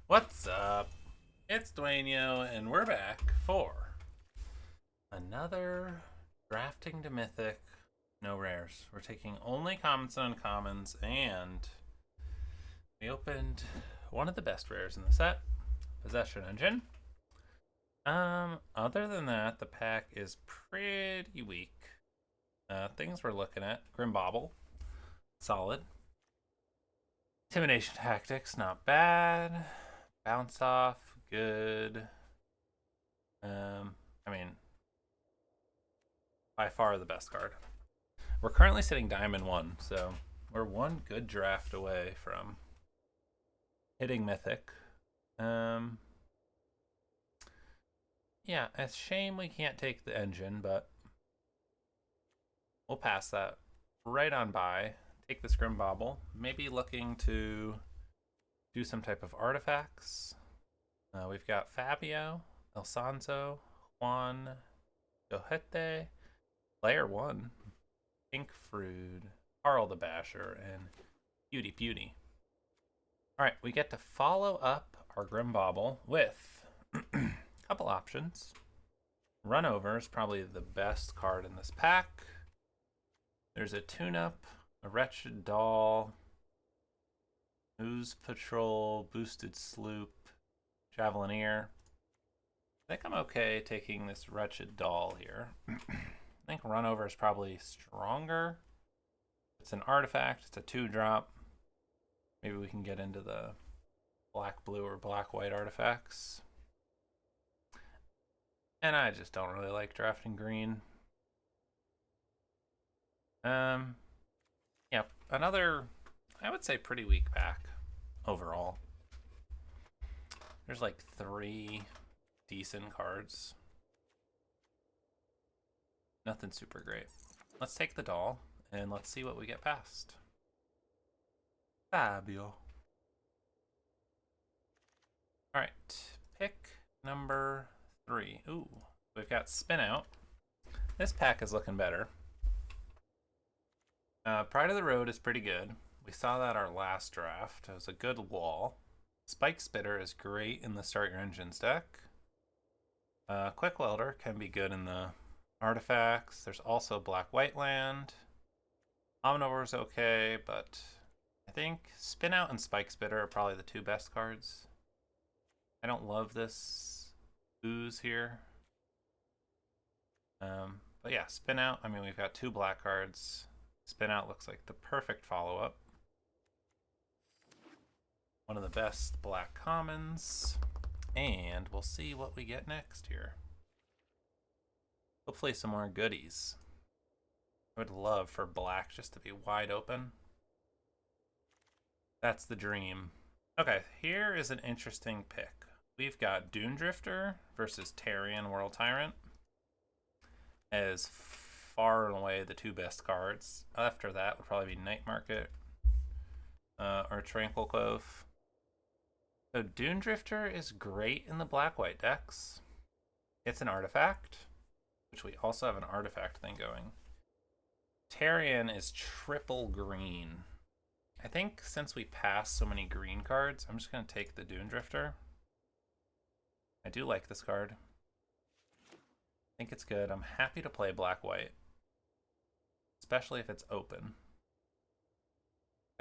What's up? It's Dwayne, and we're back for another drafting to Mythic. No rares. We're taking only commons and uncommons, and we opened one of the best rares in the set, Possession Engine. Other than that, the pack is pretty weak. Things we're looking at: Grim Bobble, solid. Intimidation Tactics, not bad. Bounce Off, good. I mean, by far the best card. We're currently sitting Diamond 1, so we're one good draft away from hitting Mythic. Um, yeah, it's a shame we can't take the engine, but we'll pass that right on by. Take the Scrim Bobble. Maybe looking to do some type of artifacts. We've got Fabio, Elsanzo, Juan, Gojete, Layer 1, Pink Frood, Carl the Basher, and Beauty. Alright, we get to follow up our Grim Bobble with a couple options. Run Over is probably the best card in this pack. There's a tune-up, a Wretched Doll, Ooze Patrol, Boosted Sloop, Javelineer. I think I'm okay taking this Wretched Doll here. I think Run Over is probably stronger. It's an artifact, it's a 2-drop. Maybe we can get into the black-blue or black-white artifacts. And I just don't really like drafting green. Yeah, another, I would say, pretty weak pack overall. There's like 3 decent cards. Nothing super great. Let's take the doll and let's see what we get past. Fabio. Alright, pick number 3. Ooh, we've got Spin Out. This pack is looking better. Pride of the Road is pretty good. We saw that our last draft. It was a good wall. Spike Spitter is great in the Start Your Engines deck. Quick Welder can be good in the artifacts. There's also Black-White Land. Omnivore is okay, but I think Spin Out and Spike Spitter are probably the 2 best cards. I don't love this ooze here. But yeah, Spin Out. I mean, we've got 2 black cards. Spin Out looks like the perfect follow-up. One of the best black commons. And we'll see what we get next here. Hopefully some more goodies. I would love for black just to be wide open. That's the dream. Okay, here is an interesting pick. We've got Dune Drifter versus Tarion World Tyrant as far and away the 2 best cards. After that would probably be Night Market or Tranquil Cove. So Dune Drifter is great in the black-white decks. It's an artifact, which we also have an artifact thing going. Tarion is triple green. I think since we passed so many green cards, I'm just going to take the Dune Drifter. I do like this card. I think it's good. I'm happy to play black-white, especially if it's open.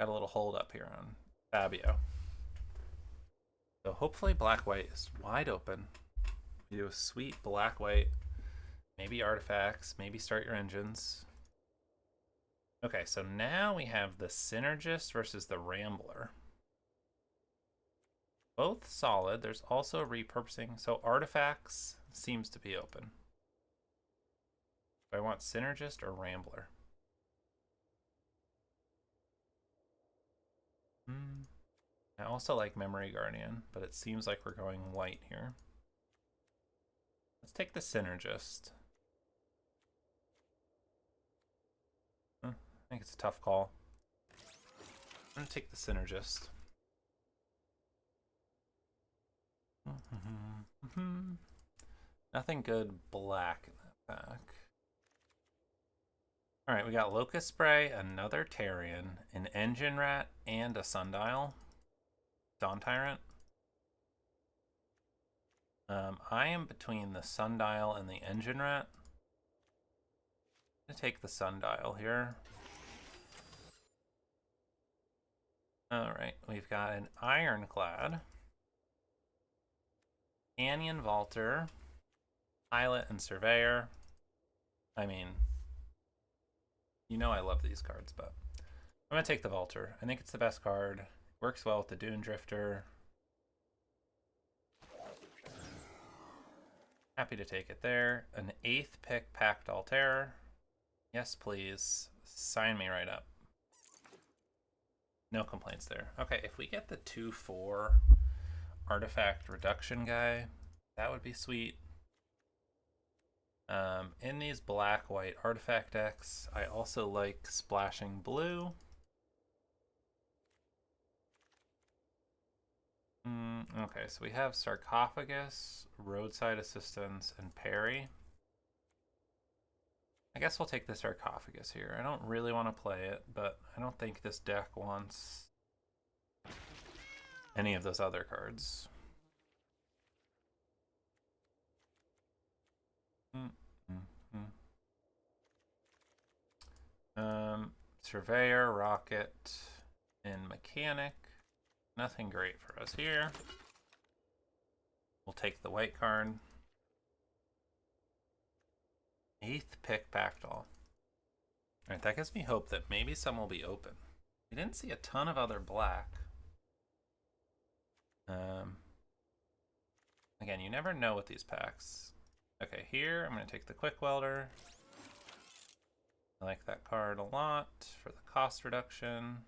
Got a little hold up here on Fabio. So hopefully black-white is wide open. We do a sweet black-white, maybe artifacts, maybe Start Your Engines. Okay, so now we have the Synergist versus the Rambler. Both solid. There's also repurposing. So artifacts seems to be open. Do I want Synergist or Rambler? I also like Memory Guardian, but it seems like we're going white here. Let's take the Synergist. I think it's a tough call. I'm going to take the Synergist. Nothing good black in that pack. Alright, we got Locust Spray, another Tarion, an Engine Rat, and a Sundial. Dawn Tyrant. I am between the sundial and the engine rat. I'm gonna take the sundial here. Alright, we've got an ironclad, canyon vaulter, pilot, and surveyor. I mean, you know I love these cards, but I'm gonna take the vaulter. I think it's the best card. Works well with the Dune Drifter. Happy to take it there. An 8th pick Pact Altair. Yes, please. Sign me right up. No complaints there. Okay, if we get the 2/4 artifact reduction guy, that would be sweet. In these black-white artifact decks, I also like splashing blue. Okay, so we have Sarcophagus, Roadside Assistance, and Parry. I guess we'll take the Sarcophagus here. I don't really want to play it, but I don't think this deck wants any of those other cards. Surveyor, Rocket, and Mechanic. Nothing great for us here. We'll take the white card. 8th pick Pactol. Alright, that gives me hope that maybe some will be open. We didn't see a ton of other black. Again, you never know with these packs. Okay, here I'm going to take the Quick Welder. I like that card a lot for the cost reduction.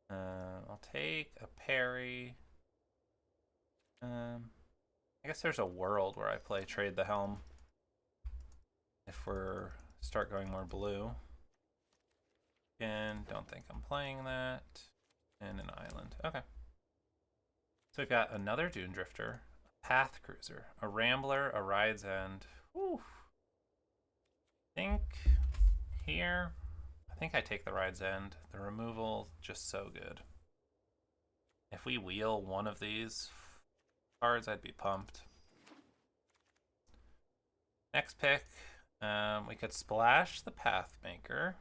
I'll take a Parry. I guess there's a world where I play Trade the Helm if we're start going more blue. Again, don't think I'm playing that. And an island. Okay. So we've got another Dune Drifter, a Path Cruiser, a Rambler, a Ride's End. Whew. I think here, I think I take the Ride's End. The removal, just so good. If we wheel one of these cards, I'd be pumped. Next pick, we could splash the Pathmaker,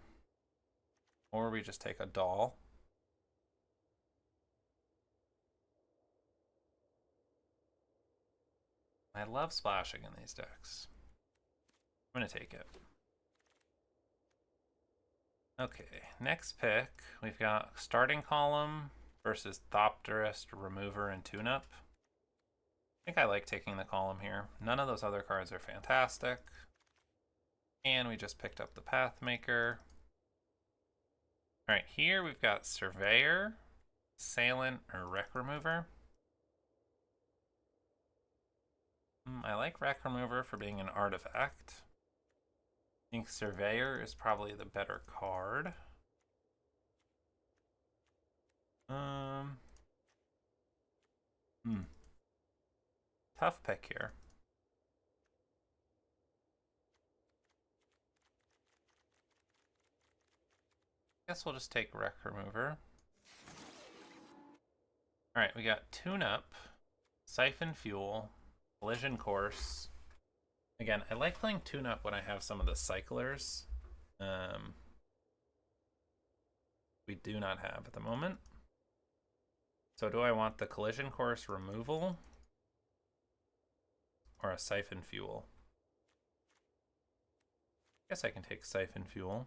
or we just take a doll. I love splashing in these decks. I'm gonna take it. Okay, next pick, we've got Starting Column versus Thopterist, Remover, and Tune-Up. I think I like taking the column here. None of those other cards are fantastic. And we just picked up the Pathmaker. Alright, here we've got Surveyor, Assailant, or Wreck Remover. I like Wreck Remover for being an artifact. I think Surveyor is probably the better card. Tough pick here. Guess we'll just take Wreck Remover. Alright, we got Tune-Up, Siphon Fuel, Collision Course. Again, I like playing Tune-Up when I have some of the cyclers. We do not have at the moment. So do I want the Collision Course removal or a Siphon Fuel? I guess I can take Siphon Fuel.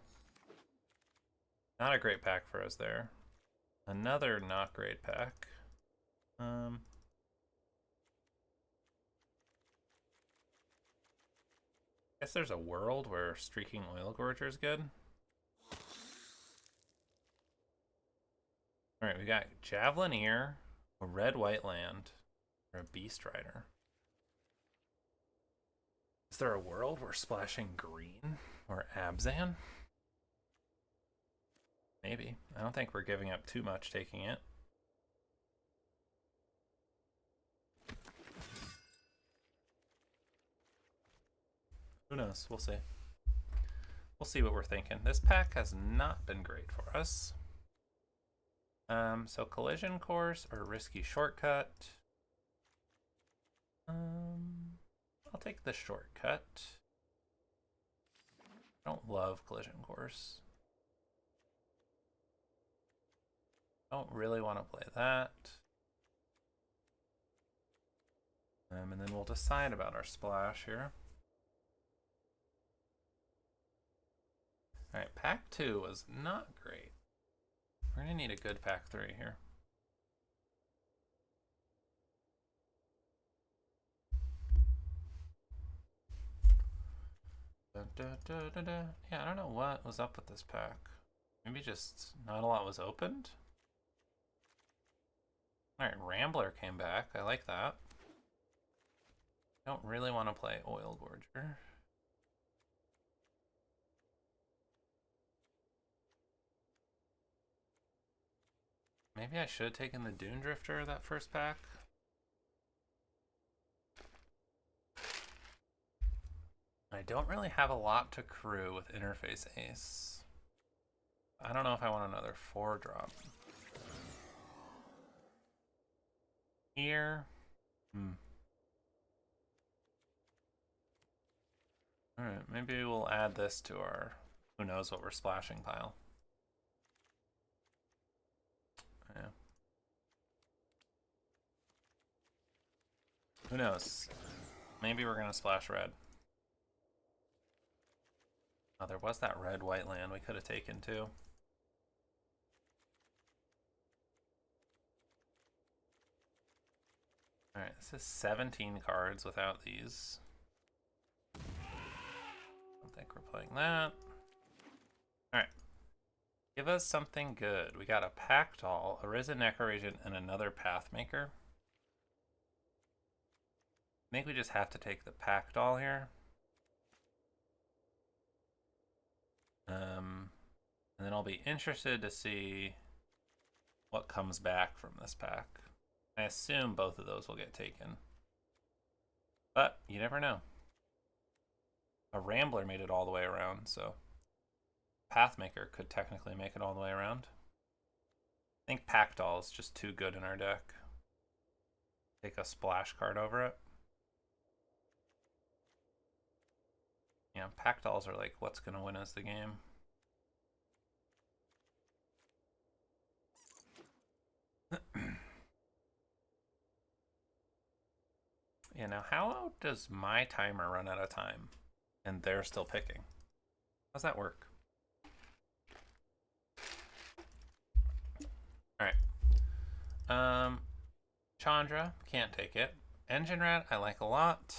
Not a great pack for us there. Another not great pack. Guess there's a world where Streaking Oil Gorger is good. Alright, we got Javelineer, a Red-White Land, or a Beast Rider. Is there a world where splashing green or Abzan? Maybe. I don't think we're giving up too much taking it. Who knows? We'll see. We'll see what we're thinking. This pack has not been great for us. So collision course or risky shortcut. I'll take the shortcut. I don't love collision course. Don't really want to play that. And then we'll decide about our splash here. Alright, pack 2 was not great. We're going to need a good pack 3 here. Yeah, I don't know what was up with this pack. Maybe just not a lot was opened? Alright, Rambler came back. I like that. Don't really want to play Oil Gorger. Maybe I should have taken the Dune Drifter that first pack. I don't really have a lot to crew with Interface Ace. I don't know if I want another 4-drop. Here. Alright, maybe we'll add this to our who knows what we're splashing pile. Yeah. Who knows? Maybe we're gonna splash red. Oh, there was that red-white land we could have taken too. Alright, this is 17 cards without these. Don't think we're playing that. Alright. Give us something good. We got a Pactol, a Risen Necroregent, and another Pathmaker. I think we just have to take the Pactol here. And then I'll be interested to see what comes back from this pack. I assume both of those will get taken. But you never know. A Rambler made it all the way around, so Pathmaker could technically make it all the way around. I think Pactol is just too good in our deck. Take a splash card over it. Yeah, Pactols are like what's going to win us the game. Yeah, now how does my timer run out of time and they're still picking? How's that work? Alright. Chandra, can't take it. Engine Rat, I like a lot.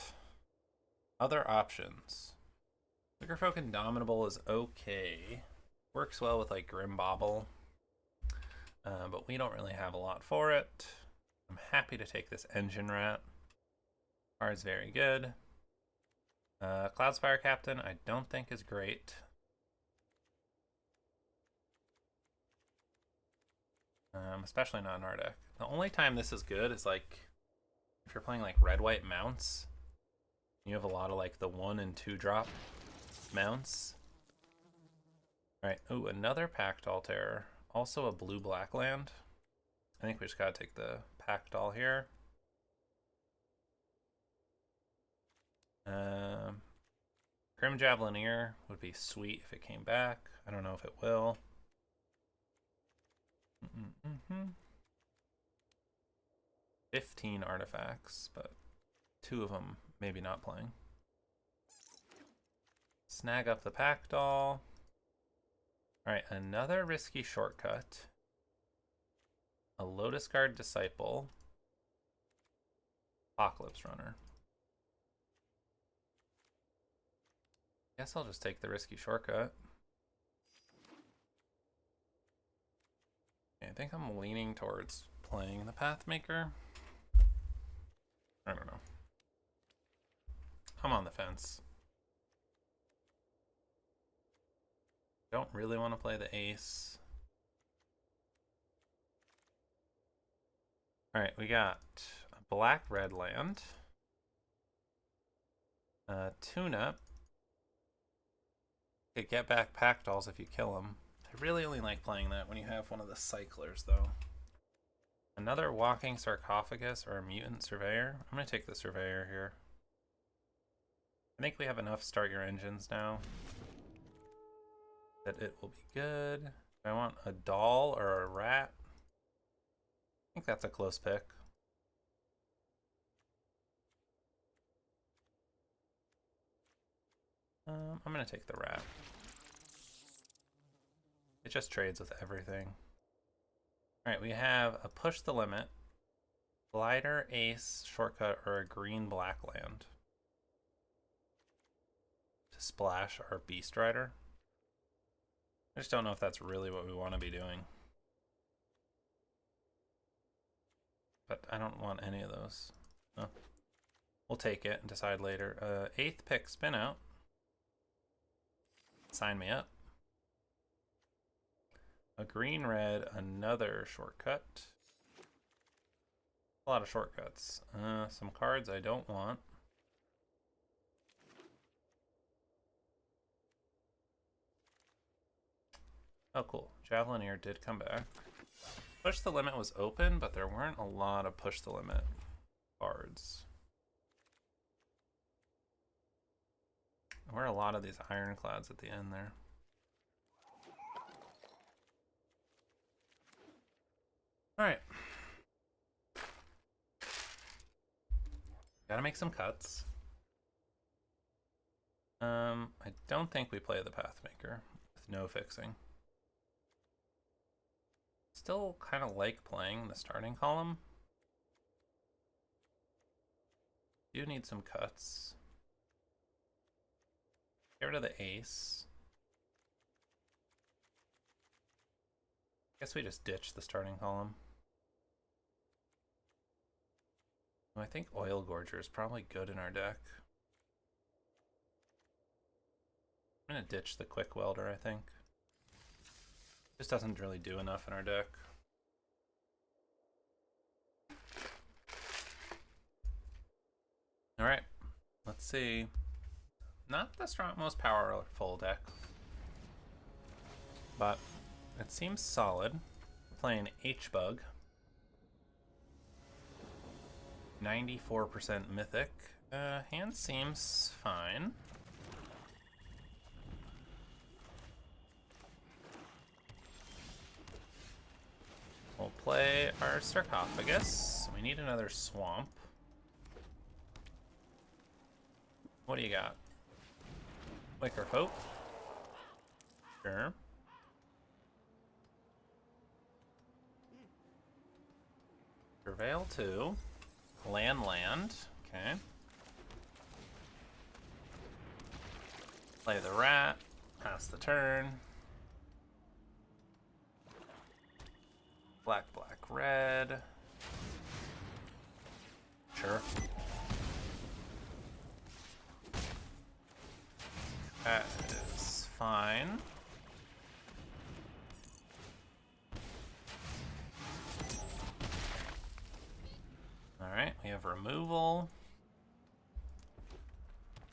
Other options. Vigorfolk Indomitable is okay. Works well with like Grim Bobble. But we don't really have a lot for it. I'm happy to take this Engine Rat. Card's very good. Cloudspire Captain, I don't think is great. Especially not in our deck. The only time this is good is like if you're playing like red-white mounts. You have a lot of like the 1 and 2 drop mounts. Alright, ooh, another Pactol Terror. Also a blue-black land. I think we just gotta take the Pactol here. Grim Javelineer would be sweet if it came back. I don't know if it will. 15 artifacts, but 2 of them maybe not playing. Snag up the Pactol. Alright, another risky shortcut. A Lotus Guard Disciple. Apocalypse Runner. Guess I'll just take the risky shortcut. Okay, I think I'm leaning towards playing the Pathmaker. I don't know. I'm on the fence. Don't really want to play the Ace. Alright, we got a black-red land. Tune-up. Could get back Pactols if you kill them. I I really only like playing that when you have one of the cyclers, though. Another walking sarcophagus or a mutant surveyor? I'm going to take the surveyor here. I think we have enough start your engines now that it will be good. Do I want a doll or a rat? I think that's a close pick. I'm going to take the rat. It just trades with everything. Alright, we have a push the limit, glider, ace, shortcut, or a green-black land to splash our Beast Rider. I just don't know if that's really what we want to be doing. But I don't want any of those. No. We'll take it and decide later. 8th pick, spin out. Sign me up. A green-red, another shortcut. A lot of shortcuts. Some cards I don't want. Oh, cool. Javelineer did come back. Push the Limit was open, but there weren't a lot of Push the Limit cards. There were a lot of these Ironclads at the end there. Alright. Gotta make some cuts. I don't think we play the Pathmaker with no fixing. Still kind of like playing the starting column. Do need some cuts. Get rid of the ace. Guess we just ditch the starting column. I think Oil Gorger is probably good in our deck. I'm gonna ditch the Quick Welder, I think. Just doesn't really do enough in our deck. Alright, let's see. Not the most powerful deck, but it seems solid. We're playing H-Bug. 94% Mythic. Hand seems fine. We'll play our Sarcophagus. We need another Swamp. What do you got? Wicker Hope. Sure. Surveil 2. Land. Okay. Play the rat. Pass the turn. Black, red. Sure. That is fine. Alright, we have removal.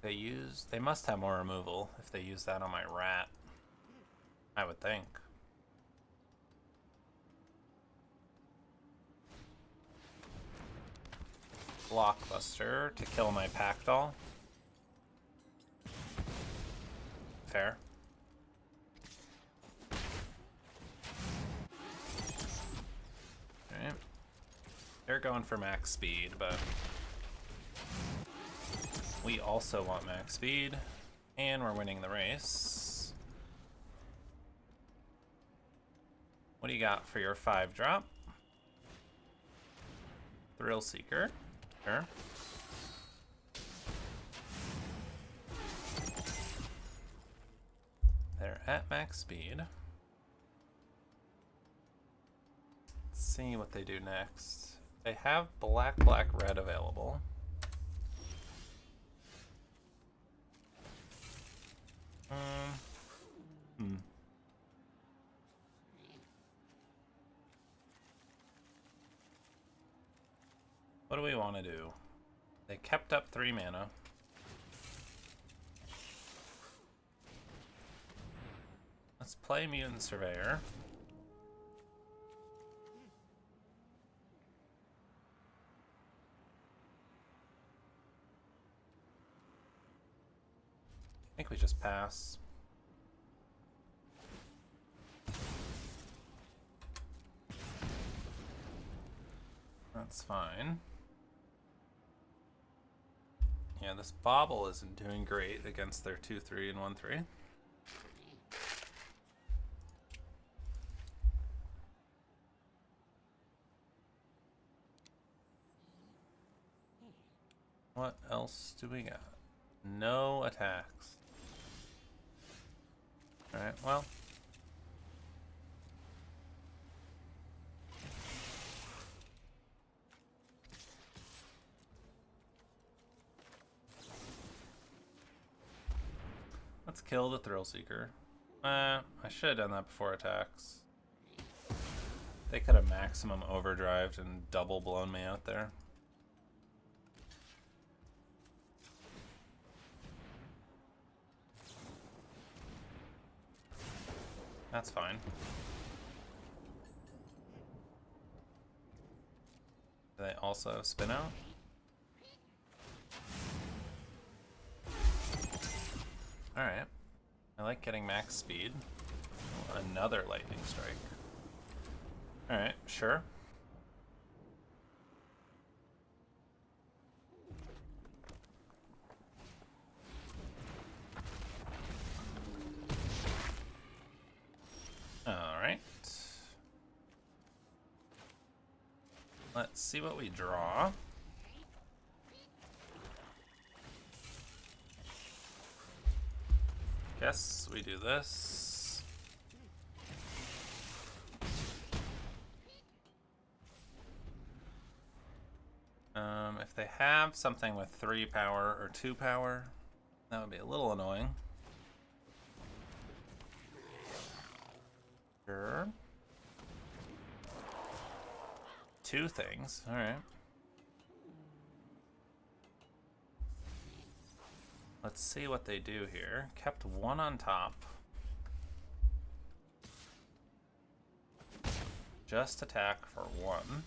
They must have more removal if they use that on my rat. I would think. Blockbuster to kill my pack doll. Fair. Alright. They're going for max speed, but we also want max speed, and we're winning the race. What do you got for your 5-drop? Thrill Seeker. Sure. They're at max speed. Let's see what they do next. They have black, red available. What do we want to do? They kept up 3 mana. Let's play Mutant Surveyor. I think we just pass. That's fine. Yeah, this Bobble isn't doing great against their 2-3 and 1-3. What else do we got? No attacks. Alright, well. Let's kill the Thrill Seeker. I should have done that before attacks. They could have maximum overdrived and double blown me out there. That's fine. Do they also spin out? Alright. I like getting max speed. Oh, another lightning strike. Alright, sure. Alright. Let's see what we draw. Guess we do this. If they have something with 3 power or 2 power, that would be a little annoying. Sure. 2 things, alright. Let's see what they do here. Kept 1 on top. Just attack for 1.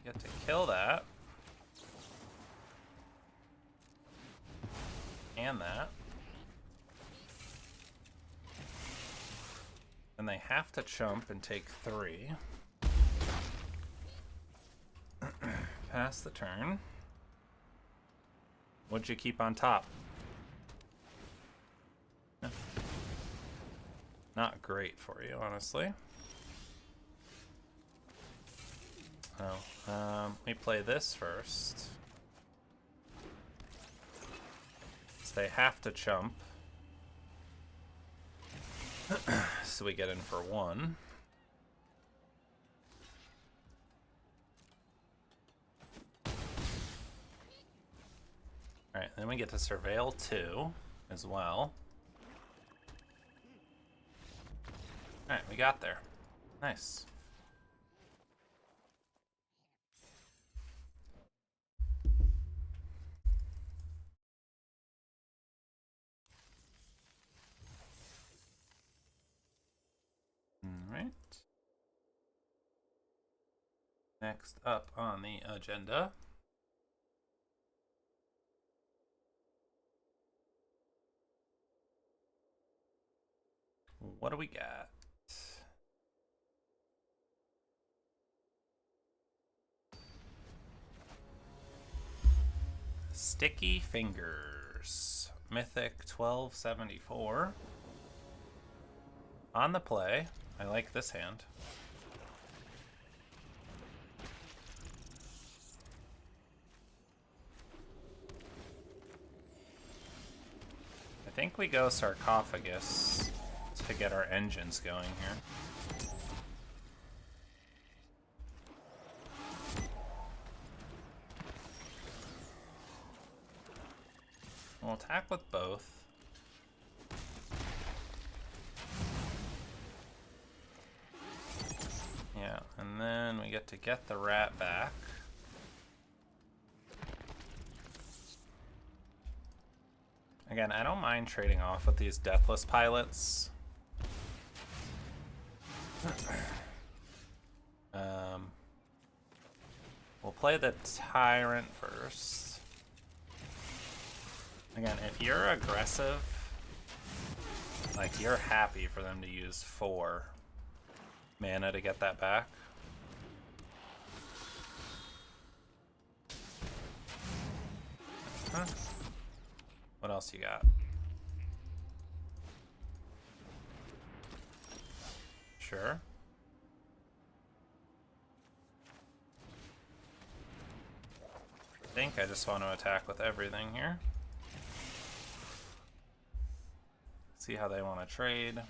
Get to kill that. And that. And they have to chump and take 3. Pass the turn. What'd you keep on top? No. Not great for you, honestly. Oh, we play this first. So they have to chump. So we get in for 1. Alright, then we get to Surveil 2 as well. Alright, we got there. Nice. Alright. Next up on the agenda. What do we got? Sticky Fingers. Mythic 1274. On the play. I like this hand. I think we go Sarcophagus to get our engines going here. We'll attack with both. Yeah, and then we get the rat back. Again, I don't mind trading off with these deathless pilots. We'll play the Tyrant first. Again, if you're aggressive, like, you're happy for them to use 4 mana to get that back. Huh? What else you got? Sure. I think I just want to attack with everything here. See how they want to trade.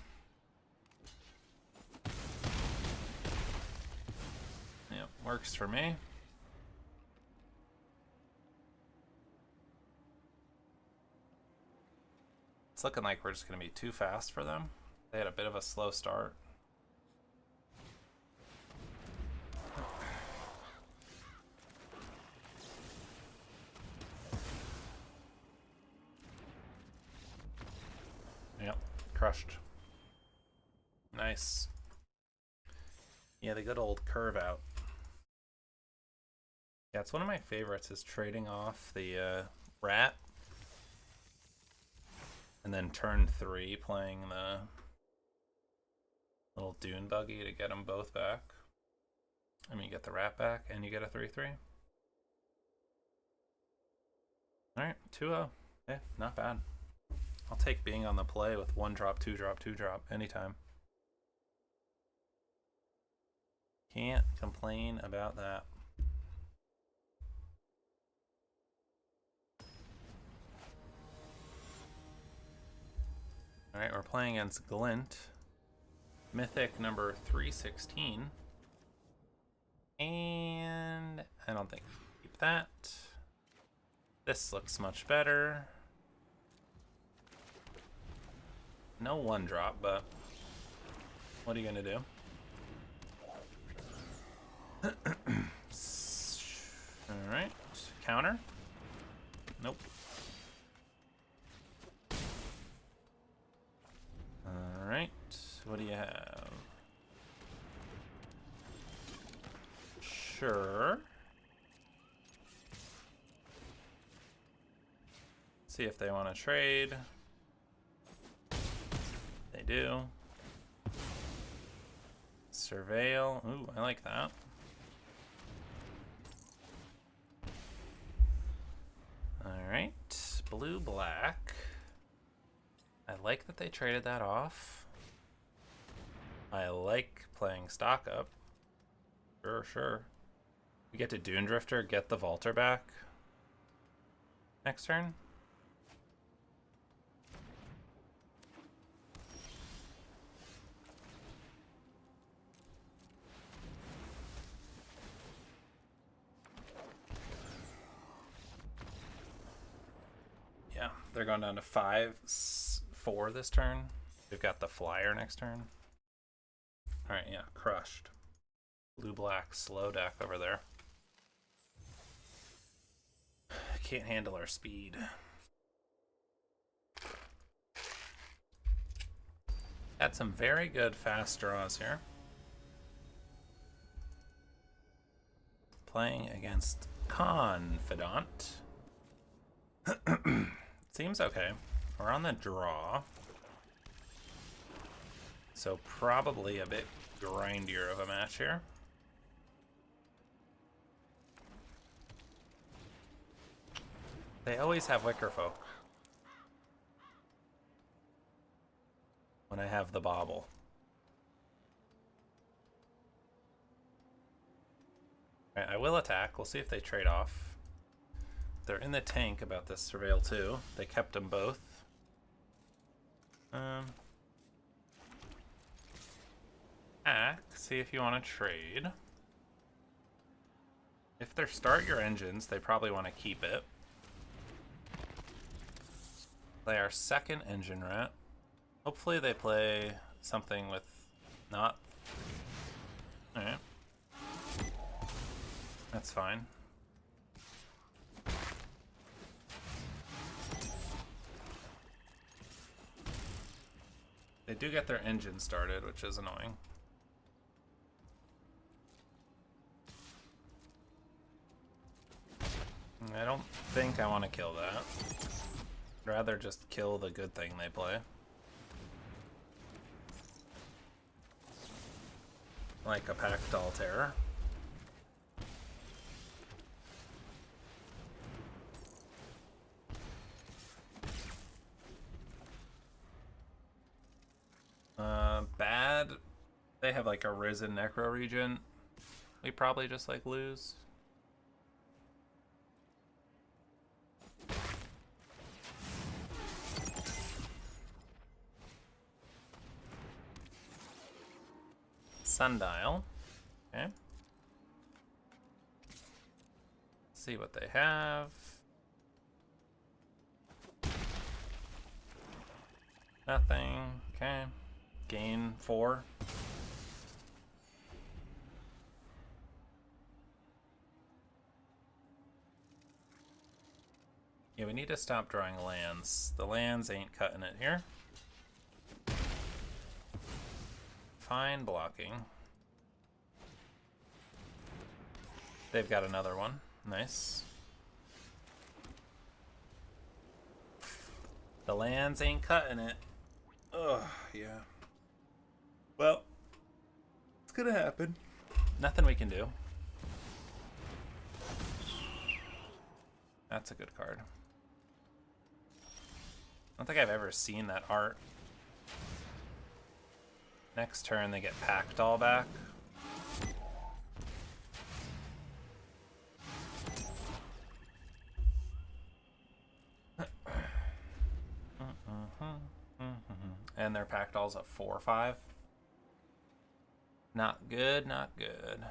Yep, works for me. It's looking like we're just going to be too fast for them. They had a bit of a slow start. Yep, crushed. Nice. Yeah, the good old curve out. Yeah, it's one of my favorites is trading off the rat. And then turn 3 playing the little dune buggy to get them both back. I mean, you get the rat back and you get a 3/3. Alright, 2-0. Yeah, not bad. I'll take being on the play with 1 drop, 2 drop, 2 drop anytime. Can't complain about that. Alright, we're playing against Glint. Mythic number 316. And I don't think we'll keep that. This looks much better. No 1 drop, but what are you gonna do? Alright, counter. Nope. Alright, what do you have? Sure. See if they want to trade. They do. Surveil. Ooh, I like that. Alright, blue black. I like that they traded that off. I like playing stock up. Sure. We get to Dune Drifter, get the Vaulter back. Next turn. Yeah, they're going down to 5-4 this turn. They've got the flyer next turn. Alright, yeah, crushed. Blue-black slow deck over there. Can't handle our speed. Had some very good fast draws here. Playing against Confidant. Seems okay. We're on the draw. So probably a bit grindier of a match here. They always have Wicker Folk when I have the bauble. Alright, I will attack. We'll see if they trade off. They're in the tank about this Surveil too. They kept them both. See if you want to trade. If they start your engines, they probably want to keep it. Play our second engine rat. Hopefully they play something with not... Alright. That's fine. They do get their engine started, which is annoying. I don't think I want to kill that. I'd rather just kill the good thing they play. Like a Pactol Terror. Bad. They have like a Risen Necro Regent. We probably just like lose. Sundial. Okay. Let's see what they have. Nothing. Okay. Gain 4. Yeah, we need to stop drawing lands. The lands ain't cutting it here. Fine blocking. They've got another one. Nice. The lands ain't cutting it. Ugh, yeah. Well, it's gonna happen. Nothing we can do. That's a good card. I don't think I've ever seen that art. Next turn they get Pactol back. And their Pactol's at 4/5. Not good, not good.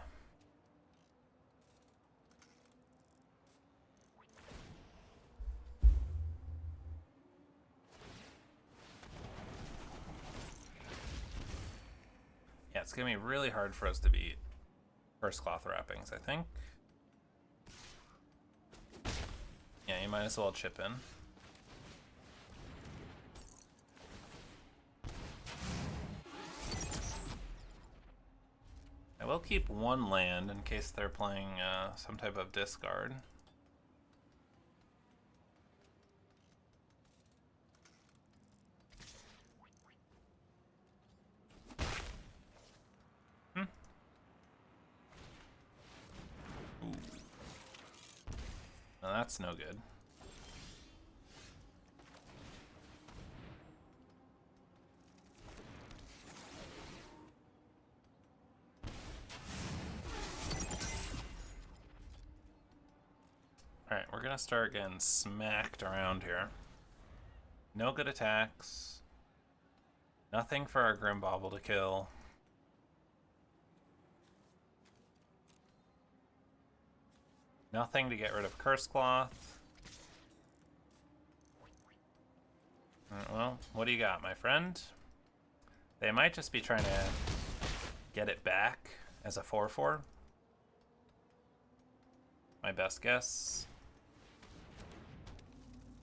Yeah, it's gonna be really hard for us to beat First Cloth Wrappings, I think. Yeah, you might as well chip in. I will keep one land in case they're playing some type of discard. Ooh. Now that's no good. Alright, we're gonna start getting smacked around here. No good attacks. Nothing for our Grimbauble to kill. Nothing to get rid of Curse Cloth. Well, what do you got, my friend? They might just be trying to get it back as a 4/4. My best guess.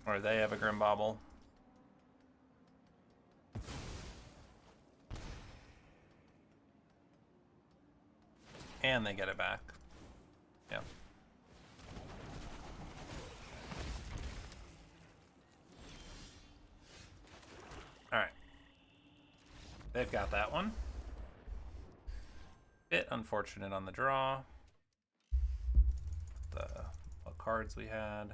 Or they have a Grimbauble. And they get it back. Yeah. Alright. They've got that one. Bit unfortunate on the draw. What cards we had.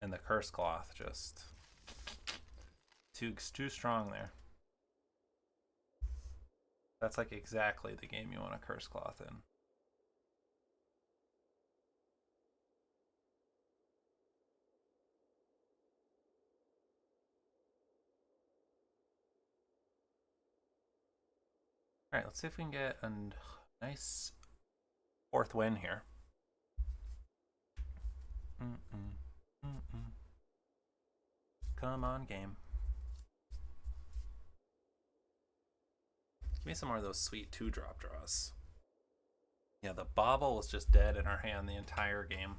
And the Curse Cloth just too strong there. That's like exactly the game you want a Curse Cloth in. Alright, let's see if we can get a nice 4th win here. Come on, game. Give me some more of those sweet 2-drop draws. Yeah, the Bauble was just dead in our hand the entire game.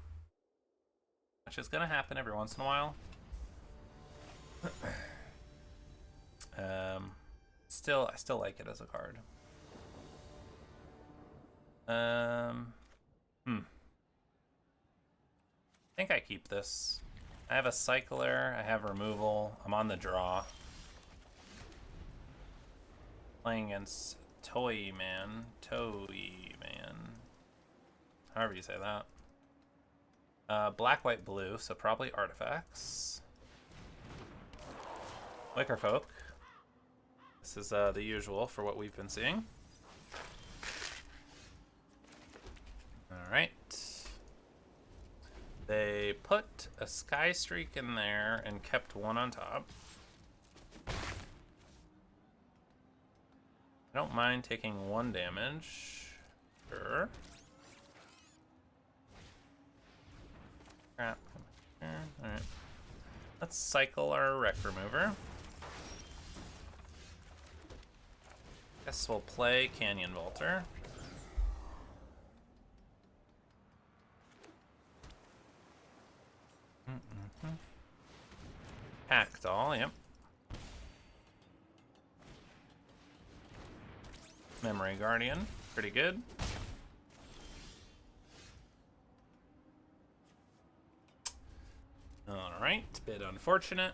Which is gonna happen every once in a while. I still like it as a card. I think I keep this. I have a cycler, I have removal, I'm on the draw. Playing against Toy Man. However you say that. Black, white, blue, so probably artifacts. Wicker Folk. This is the usual for what we've been seeing. Alright. They put a Sky Streak in there and kept one on top. I don't mind taking 1 damage. Sure. Crap. Alright. Let's cycle our Wreck Remover. Guess we'll play Canyon Vaulter. Hackdoll, yep. Memory Guardian, pretty good. Alright, bit unfortunate.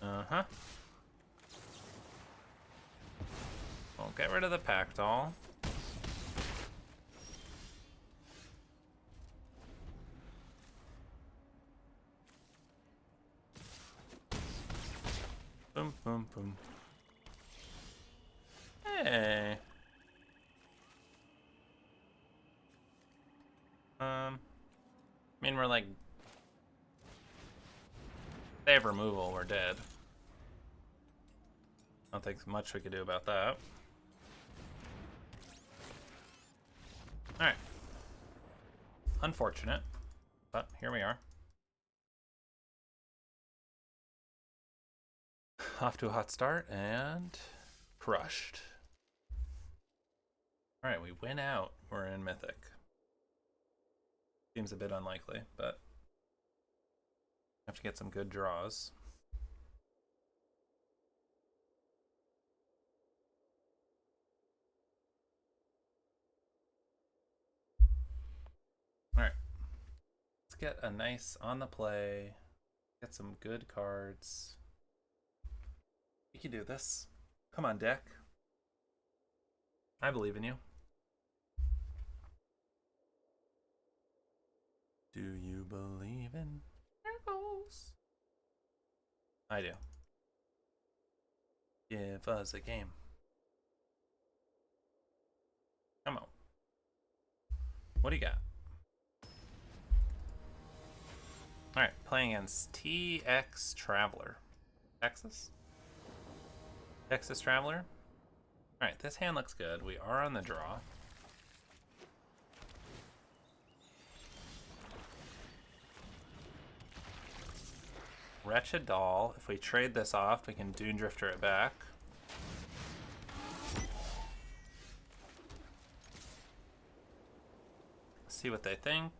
Uh-huh. We'll get rid of the Packdoll. Boom, boom, boom. Hey. I mean, we're like... They have removal, we're dead. I don't think much we could do about that. Alright. Unfortunate, but here we are. Off to a hot start and crushed. Alright, we win out. We're in Mythic. Seems a bit unlikely, but have to get some good draws. Alright. Let's get a nice on the play. Get some good cards. You can do this. Come on, deck. I believe in you. Do you believe in miracles? I do. Give us a game. Come on. What do you got? Alright, playing against TX Traveler. Texas Traveler. Alright, this hand looks good. We are on the draw. Wretched Doll. If we trade this off, we can Dune Drifter it back. See what they think.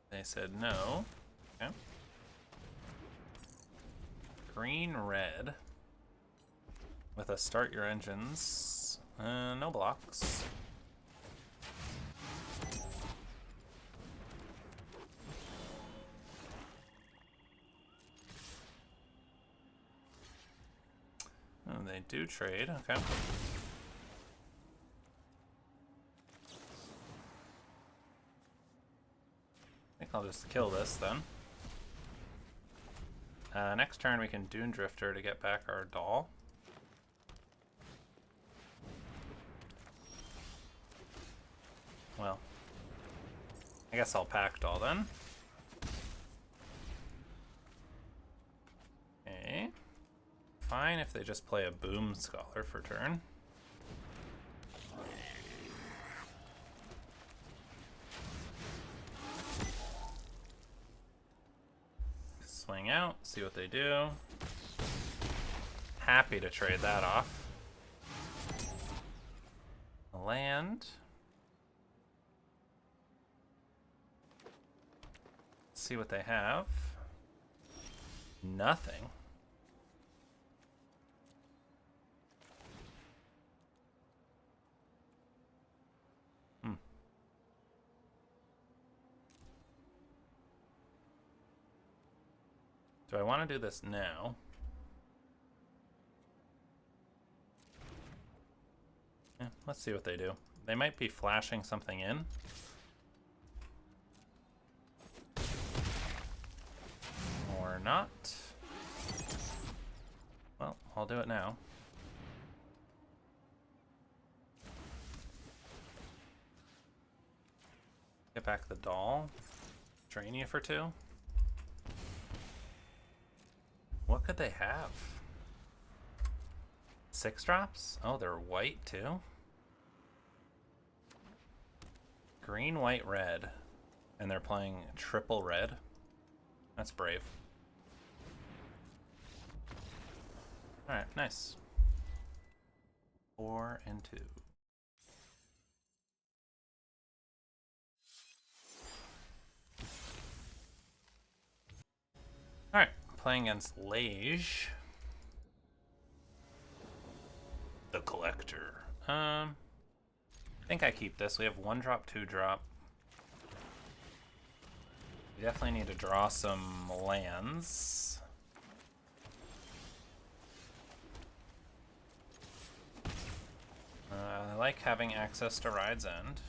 They said no. Okay. Green, red. With a start your engines. No blocks. Oh, they do trade, okay. I think I'll just kill this then. Next turn we can Dune Drifter to get back our doll. Well, I guess I'll pack doll then. Okay. Fine if they just play a Boom Scholar for turn. Swing out, see what they do. Happy to trade that off. Land. see what they have. Nothing. Do I want to do this now? Yeah, let's see what they do. They might be flashing something in. Or not. Well, I'll do it now. Get back the doll. Drain you for 2. What could they have? 6 drops? Oh, they're white too? Green, white, red. And they're playing triple red. That's brave. Alright, nice. 4 and 2. Alright, playing against Lage. The Collector. I think I keep this. We have 1 drop, 2 drop. We definitely need to draw some lands. I like having access to Ride's End.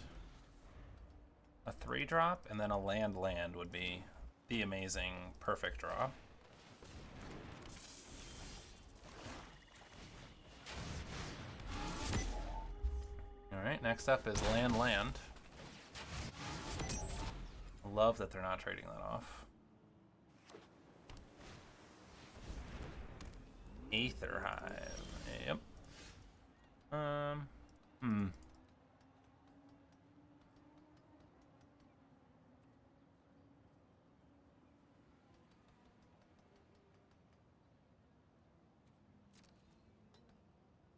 A 3 drop and then a land would be the amazing perfect draw. Alright, next up is land. Love that they're not trading that off. Aether Hive. Yep.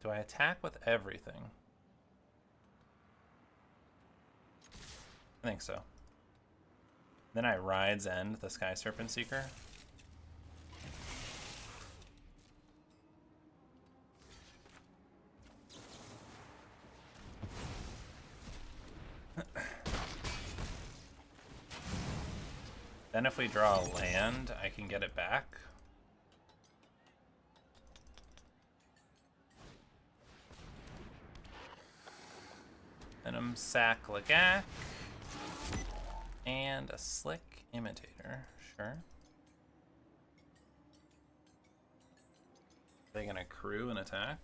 Do I attack with everything? I think so. Then I Ride's End the Sky Serpent Seeker. Then if we draw a land, I can get it back. Venom Sack Lagak. And a Slick Imitator, sure. Are they gonna crew and attack?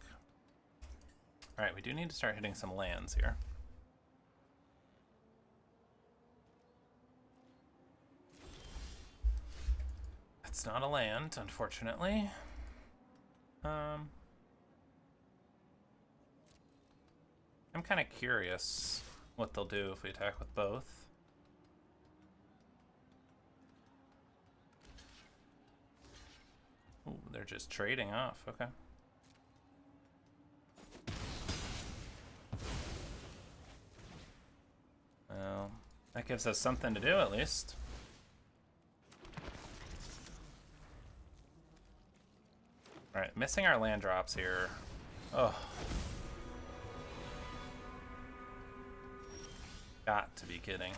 Alright, we do need to start hitting some lands here. That's not a land, unfortunately. I'm kind of curious what they'll do if we attack with both. Ooh, they're just trading off, okay. Well, that gives us something to do at least. Alright, missing our land drops here. Oh. Got to be kidding.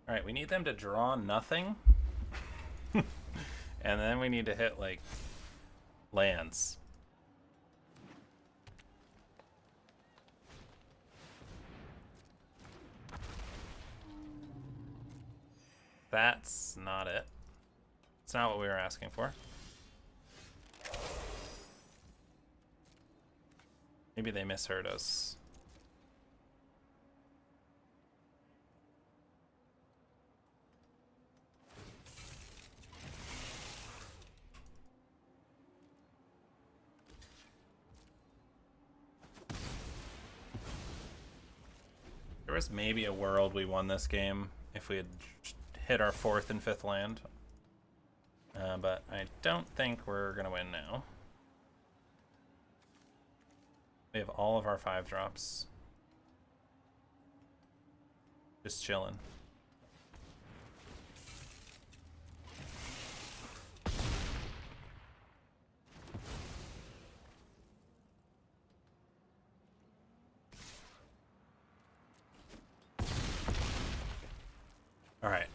Alright, we need them to draw nothing. And then we need to hit, like, lands. That's not it. It's not what we were asking for. Maybe they misheard us. There was maybe a world we won this game if we had hit our 4th and 5th land. But I don't think we're going to win now. We have all of our 5 drops. Just chilling. Alright.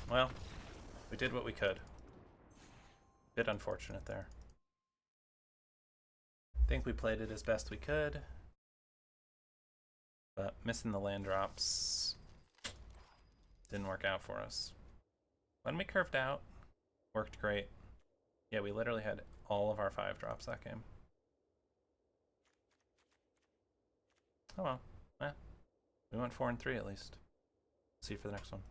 Well, we did what we could. Bit unfortunate there. I think we played it as best we could. But missing the land drops didn't work out for us. When we curved out, worked great. Yeah, we literally had all of our 5 drops that game. Oh well. We went 4-3 at least. See you for the next one.